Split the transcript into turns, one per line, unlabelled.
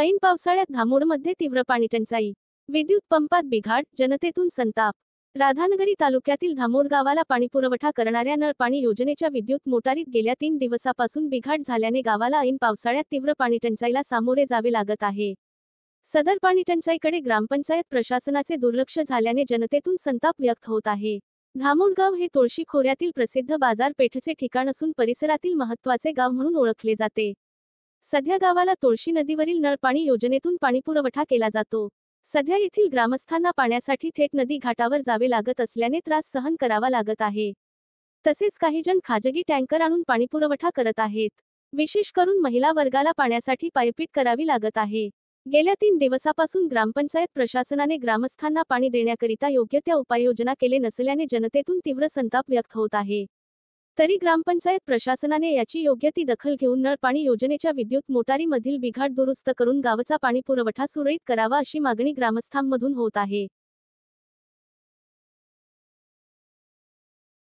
ऐन पावसाळ्यात धामोडमध्ये तीव्र पाणीटंचाई, विद्युत पंपात बिघाड, जनतेतून संताप। राधानगरी तालुक्यातील धामोड गावाला पाणीपुरवठा करणाऱ्या नळ पाणी योजनेच्या विद्युत मोटारीत गेल्या 3 दिवसापासून बिघाड झाल्याने गावाला ऐन पावसाळ्यात तीव्र पाणीटंचाईला सामोरे जावे लागत आहे। सदर पाणीटंचाईकडे ग्रामपंचायत प्रशासनाचे दुर्लक्ष झाल्याने जनतेतून संताप व्यक्त होत आहे। धामोड गाव हे तुळशी खोऱ्यातील प्रसिद्ध बाजारपेठेचे ठिकाण असून परिसरातील महत्त्वाचे गाव म्हणून ओळखले जाते। सध्या गावाला तुळशी नदीवरील नळ पाणी योजनेतून पाणीपुरवठा केला जातो। सध्या येथील ग्रामस्थांना पाण्यासाठी थेट नदी घाटावर जावे लागत असल्याने त्रास सहन करावा लागत आहे। तसेच काही जण खाजगी टँकर आणून पाणीपुरवठा करत आहेत। विशेष करून महिला वर्गाला पाण्यासाठी पायपीट करावी लागत आहे। गेल्या 3 दिवसापासून ग्रामपंचायत प्रशासनाने ग्रामस्थांना पाणी देण्याकरिता योग्य त्या उपाययोजना केले नसल्याने जनतेतून तीव्र संताप व्यक्त होत आहे। तरी ग्रामपंचायत प्रशासनाने याची योग्य ती दखल घेऊन नळ पाणी योजनेच्या विद्युत मोटारीमधील बिघाड दुरुस्त करून गावचा पाणीपुरवठा सुरळीत करावा अशी मागणी ग्रामस्थांमधून होत आहे।